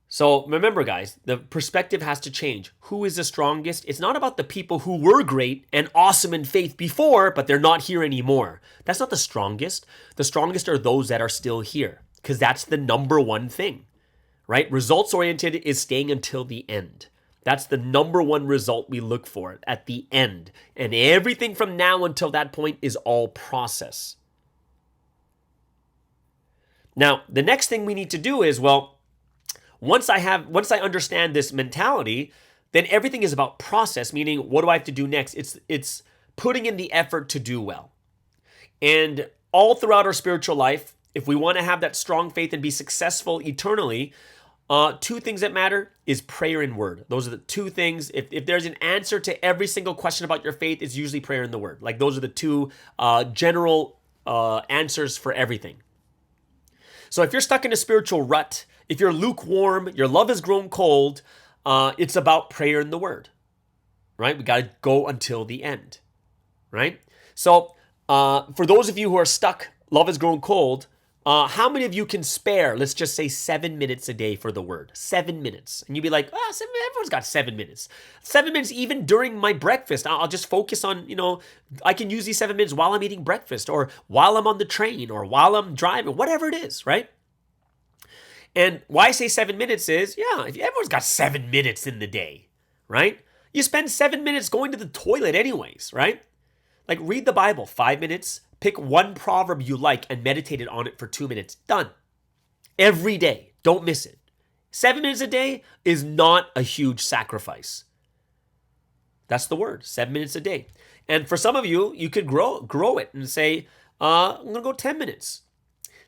S2: So remember, guys, the perspective has to change. Who is the strongest? It's not about the people who were great and awesome in faith before, but they're not here anymore. That's not the strongest. The strongest are those that are still here, because that's the number one thing, right? Results-oriented is staying until the end. That's the number one result we look for at the end. And everything from now until that point is all process. Now, the next thing we need to do is, once I understand this mentality, then everything is about process, meaning what do I have to do next? It's putting in the effort to do well. And all throughout our spiritual life, if we want to have that strong faith and be successful eternally, two things that matter is prayer and word. Those are the two things. If there's an answer to every single question about your faith, it's usually prayer and the word. Like those are the two general answers for everything. So if you're stuck in a spiritual rut, if you're lukewarm, your love has grown cold, it's about prayer and the word, right? We got to go until the end, right? So for those of you who are stuck, love has grown cold, how many of you can spare, let's just say 7 minutes a day for the word? 7 minutes. And you'd be like, everyone's got 7 minutes. 7 minutes even during my breakfast. I'll just focus on, I can use these 7 minutes while I'm eating breakfast or while I'm on the train or while I'm driving, whatever it is, right? And why I say 7 minutes is, everyone's got 7 minutes in the day, right? You spend 7 minutes going to the toilet anyways, right? Like read the Bible, 5 minutes, pick one proverb you like and meditate on it for 2 minutes. Done. Every day. Don't miss it. 7 minutes a day is not a huge sacrifice. That's the word, 7 minutes a day. And for some of you, you could grow it and say, I'm going to go 10 minutes.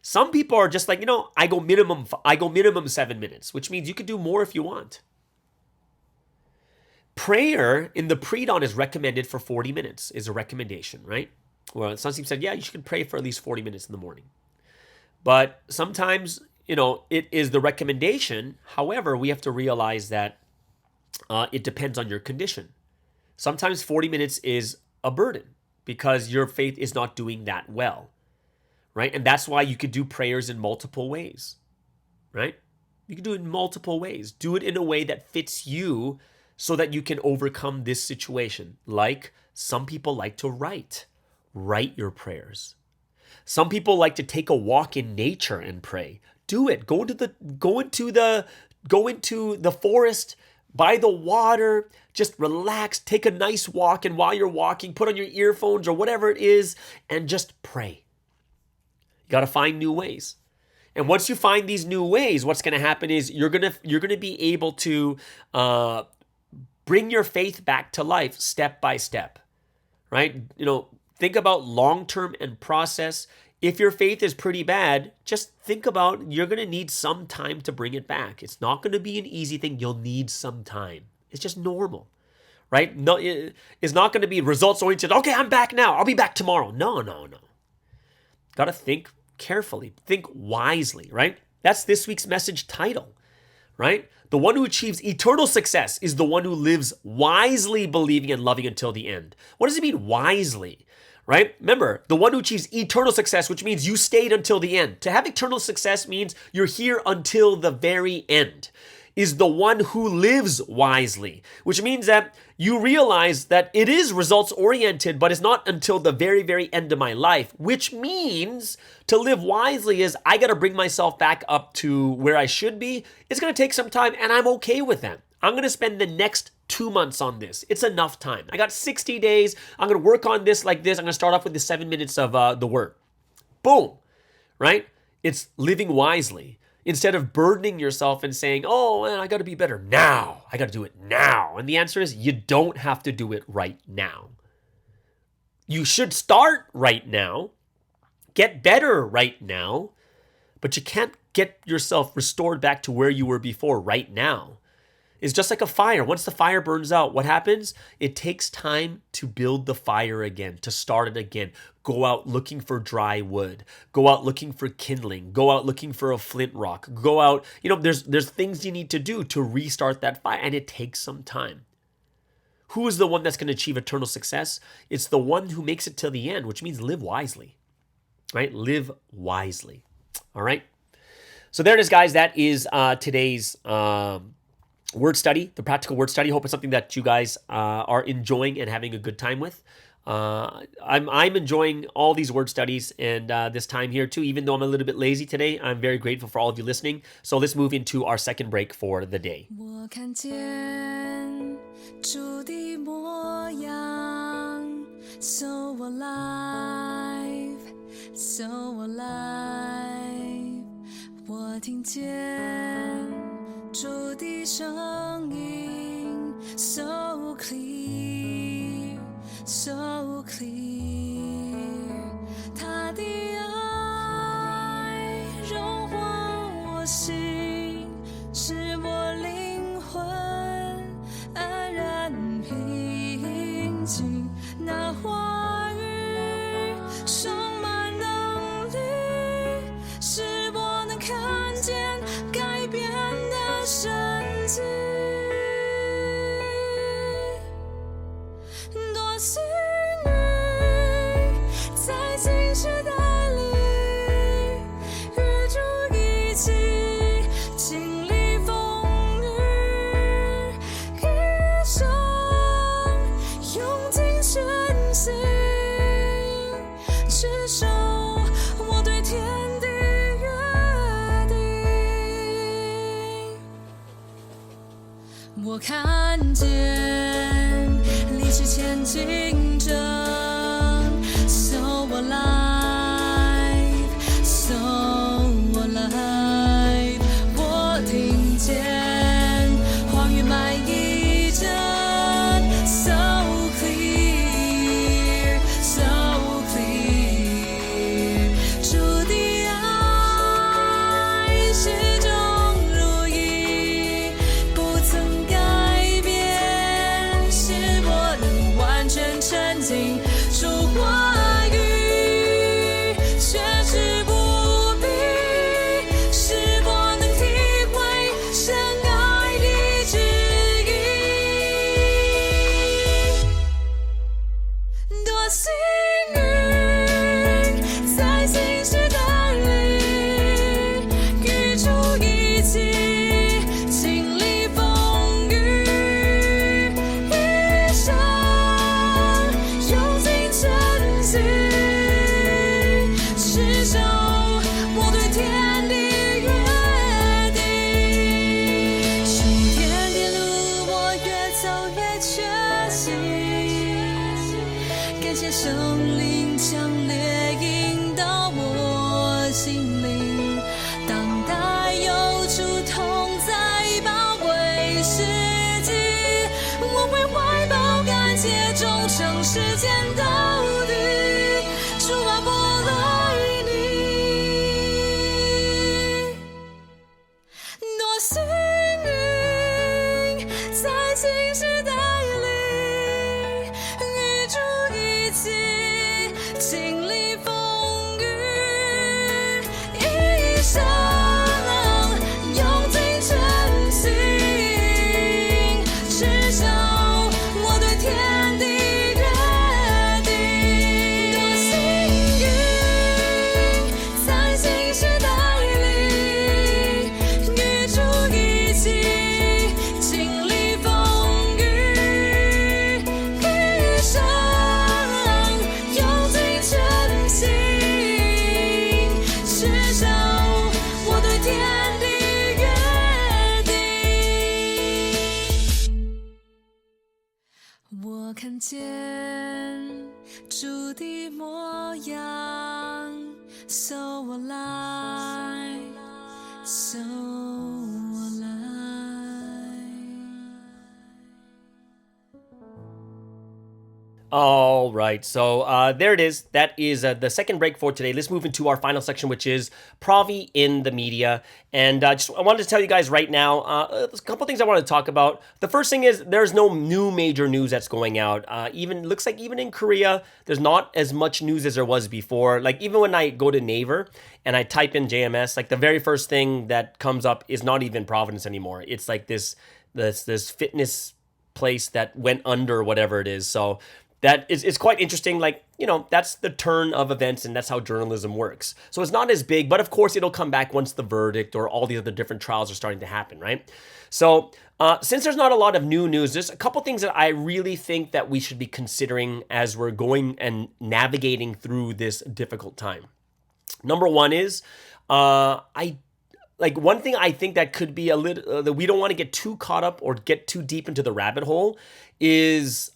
S2: Some people are just like, I go minimum 7 minutes, which means you could do more if you want. Prayer in the pre-dawn is recommended for 40 minutes, is a recommendation, right? Well, some people said, you should pray for at least 40 minutes in the morning. But sometimes, it is the recommendation. However, we have to realize that it depends on your condition. Sometimes 40 minutes is a burden because your faith is not doing that well. Right? And that's why you could do prayers in multiple ways, right? You can do it in multiple ways. Do it in a way that fits you so that you can overcome this situation. Like some people like to write your prayers. Some people like to take a walk in nature and pray. Do it. Go into the forest, by the water, just relax, take a nice walk, and while you're walking, put on your earphones or whatever it is and just pray. You got to find new ways. And once you find these new ways, what's going to happen is you're going to be able to bring your faith back to life step by step, right? Think about long-term and process. if your faith is pretty bad, just think about you're going to need some time to bring it back. It's not going to be an easy thing. You'll need some time. It's just normal, right? No, it's not going to be results oriented. Okay, I'm back now. I'll be back tomorrow. No. Got to think carefully. Think wisely, right? That's this week's message title, right? The one who achieves eternal success is the one who lives wisely, believing and loving until the end. What does it mean, wisely? Right? Remember, the one who achieves eternal success, which means you stayed until the end. To have eternal success means you're here until the very end, is the one who lives wisely, which means that you realize that it is results oriented, but it's not until the very, very end of my life, which means to live wisely is I got to bring myself back up to where I should be. It's going to take some time, and I'm okay with that. I'm going to spend the next 2 months on this. It's enough time. I got 60 days. I'm going to work on this like this. I'm going to start off with the 7 minutes of the word. Boom. Right? It's living wisely. Instead of burdening yourself and saying, oh, man, I got to be better now. I got to do it now. And the answer is you don't have to do it right now. You should start right now. Get better right now. But you can't get yourself restored back to where you were before right now. It's just like a fire. Once the fire burns out, what happens? It takes time to build the fire again, to start it again. Go out looking for dry wood. Go out looking for kindling. Go out looking for a flint rock. Go out, there's things you need to do to restart that fire, and it takes some time. Who is the one that's going to achieve eternal success? It's the one who makes it till the end, which means live wisely, right? Live wisely. All right. So there it is, guys. That is today's word study, the practical word study. Hope it's something that you guys are enjoying and having a good time with. I'm enjoying all these word studies and this time here too, even though I'm a little bit lazy today. I'm very grateful for all of you listening. So let's move into our second break for the day.
S3: 我看见主的模样 So alive, so alive 我听见主的声音 So clear, so clear 他的爱融化我心使我灵魂安然平静那话语充满能力使我能看见改变的神迹多幸运在新时代里与主一起经历风雨一生用尽全心持守我对天地约定我看见立志前进着 So alive, so alive 我听见话语满溢着 So clear, so clear 主的爱始终如一不曾改变使我能完全沉浸经历风雨，一生用尽真心，至少我对天地约定。多幸运，在新时代里与主一起经历风雨，一生用尽真心，至少我对天地约定。我看见主的模样，so 我来，so 我来。
S2: All right, so there it is. That is the second break for today. Let's move into our final section, which is Provi in the media. And I wanted to tell you guys right now, there's a couple things I want to talk about. The first thing is there's no new major news that's going out. Looks like even in Korea, there's not as much news as there was before. Like even when I go to Naver and I type in JMS, like the very first thing that comes up is not even Providence anymore. It's like this fitness place that went under, whatever it is. So that is it's quite interesting. Like, you know, that's the turn of events and that's how journalism works. So it's not as big, but of course it'll come back once the verdict or all the other different trials are starting to happen, right? So since there's not a lot of new news, there's a couple things that I really think that we should be considering as we're going and navigating through this difficult time. Number one is, one thing I think that could be a little, that we don't want to get too caught up or get too deep into the rabbit hole is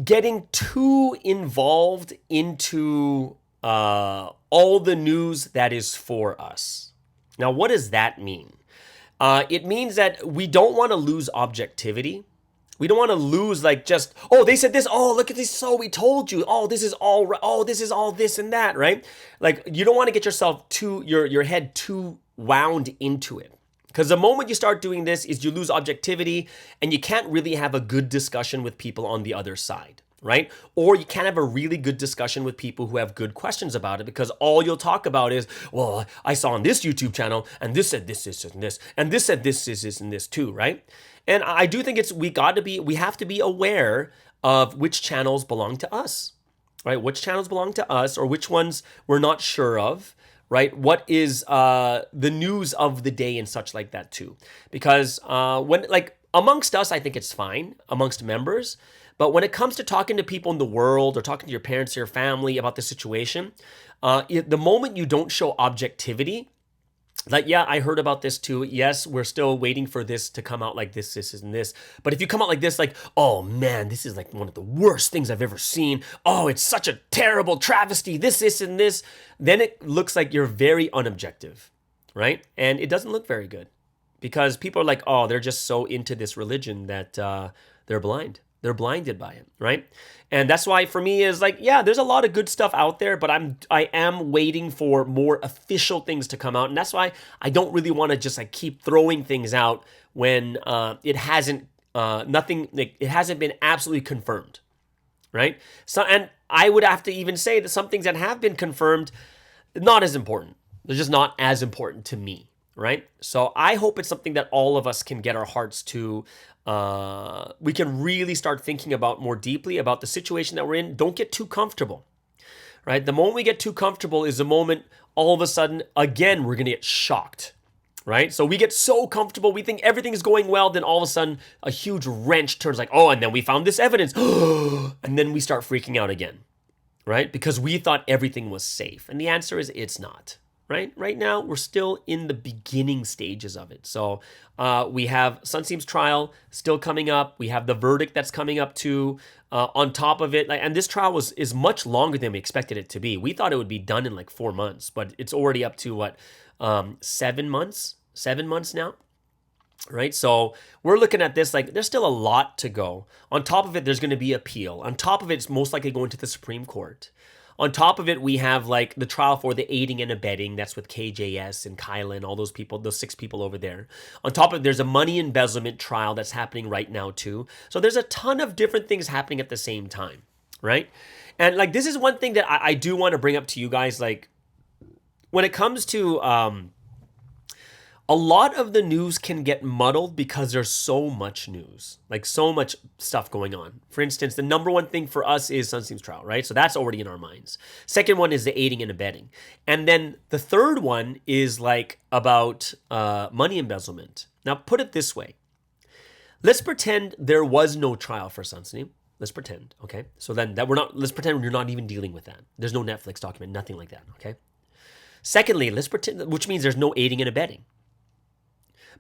S2: getting too involved into all the news that is for us. Now, what does that mean? It means that we don't want to lose objectivity. We don't want to lose oh, they said this. Oh, look at this. So we told you. Oh, this is all right. Oh, this is all this and that, right? Like you don't want to get yourself your head too wound into it. Because the moment you start doing this is you lose objectivity and you can't really have a good discussion with people on the other side, right? Or you can't have a really good discussion with people who have good questions about it because all you'll talk about is, well, I saw on this YouTube channel and this said this, and this, and this said this, and this too, right? And I do think we have to be aware of which channels belong to us, right? Which channels belong to us or which ones we're not sure of. Right? What is the news of the day and such like that too? Because amongst us, I think it's fine amongst members. But when it comes to talking to people in the world or talking to your parents or your family about the situation, the moment you don't show objectivity, like, yeah, I heard about this too. Yes, we're still waiting for this to come out like this, and this. But if you come out like this, like, oh man, this is like one of the worst things I've ever seen. Oh, it's such a terrible travesty, this, and this. Then it looks like you're very unobjective, right? And it doesn't look very good because people are like, oh, they're just so into this religion that they're blind. They're blinded by it, right? And that's why for me is like, yeah, there's a lot of good stuff out there, but I am waiting for more official things to come out. And that's why I don't really want to just like keep throwing things out when it hasn't been absolutely confirmed, right? So, and I would have to even say that some things that have been confirmed, not as important. They're just not as important to me, right? So I hope it's something that all of us can get our hearts to. We can really start thinking about more deeply about the situation that we're in. Don't get too comfortable, right? The moment we get too comfortable is the moment all of a sudden, again, we're going to get shocked, right? So we get so comfortable, we think everything is going well, then all of a sudden a huge wrench turns like, oh, and then we found this evidence. And then we start freaking out again, right? Because we thought everything was safe. And the answer is it's not. Right? Right now, we're still in the beginning stages of it. So we have Sunseam's trial still coming up. We have the verdict that's coming up too. On top of it, and this trial is much longer than we expected it to be. We thought it would be done in like 4 months, but it's already up to 7 months? 7 months now. Right? So we're looking at this like there's still a lot to go. On top of it, there's going to be appeal. On top of it, it's most likely going to the Supreme Court. On top of it, we have like the trial for the aiding and abetting. That's with KJS and Kylan, all those people, those 6 people over there. On top of it, there's a money embezzlement trial that's happening right now too. So there's a ton of different things happening at the same time, right? And like, this is one thing that I do want to bring up to you guys. Like, when it comes to a lot of the news can get muddled because there's so much news, like so much stuff going on. For instance, the number one thing for us is Sunsteam's trial, right? So that's already in our minds. Second one is the aiding and abetting. And then the third one is like about money embezzlement. Now, put it this way. Let's pretend there was no trial for Sunsteam. Let's pretend, okay? So then let's pretend you're not even dealing with that. There's no Netflix document, nothing like that, okay? Secondly, let's pretend, which means there's no aiding and abetting.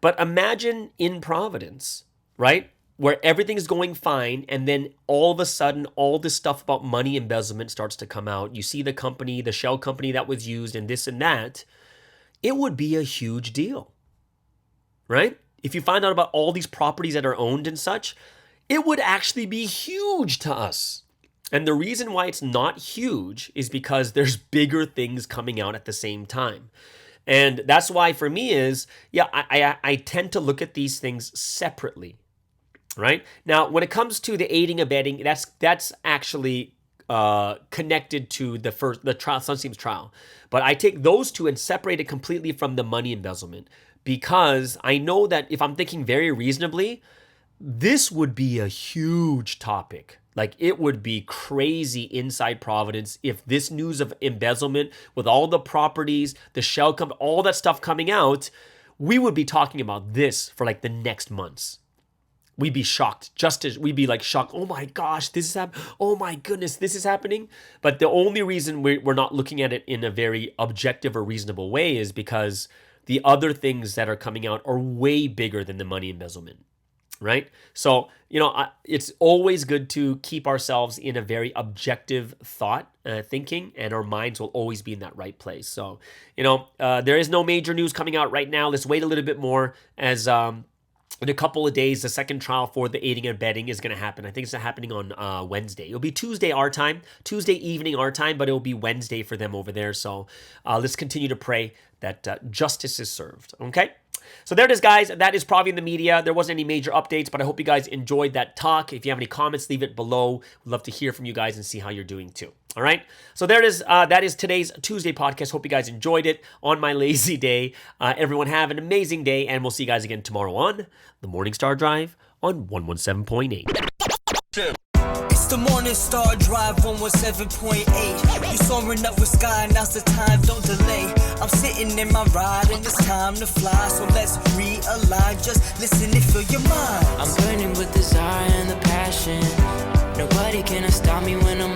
S2: But imagine in Providence, right, where everything's going fine, and then all of a sudden, all this stuff about money embezzlement starts to come out. You see the company, the shell company that was used, and this and that. It would be a huge deal, right? If you find out about all these properties that are owned and such, it would actually be huge to us. And the reason why it's not huge is because there's bigger things coming out at the same time. And that's why for me is, I tend to look at these things separately, right? Now, when it comes to the aiding and abetting, that's actually connected to the trial, Sunsteam's trial. But I take those two and separate it completely from the money embezzlement, because I know that if I'm thinking very reasonably, this would be a huge topic. Like, it would be crazy inside Providence if this news of embezzlement with all the properties, the shell company, all that stuff coming out, we would be talking about this for like the next months. We'd be shocked. We'd be like shocked. Oh my gosh, this is happening. Oh my goodness, this is happening. But the only reason we're not looking at it in a very objective or reasonable way is because the other things that are coming out are way bigger than the money embezzlement. Right? So, it's always good to keep ourselves in a very objective thought, thinking, and our minds will always be in that right place. So, there is no major news coming out right now. Let's wait a little bit more as in a couple of days, the second trial for the aiding and abetting is going to happen. I think it's happening on Wednesday. It'll be Tuesday our time, Tuesday evening our time, but it'll be Wednesday for them over there. So let's continue to pray that justice is served, okay? So there it is, guys. That is Provi in the media. There wasn't any major updates, but I hope you guys enjoyed that talk. If you have any comments, leave it below. We'd love to hear from you guys and see how you're doing too. All right. So there it is. That is today's Tuesday podcast. Hope you guys enjoyed it on my lazy day. Everyone have an amazing day, and we'll see you guys again tomorrow on the Morning Star Drive on 117.8.
S1: It's the Morning Star Drive 117.8. You soaring up with sky, now's the time, don't delay. I'm sitting in my ride and it's time to fly. So let's realign, just listen and fill your mind.
S4: I'm burning with desire and the passion. Nobody can stop me when I'm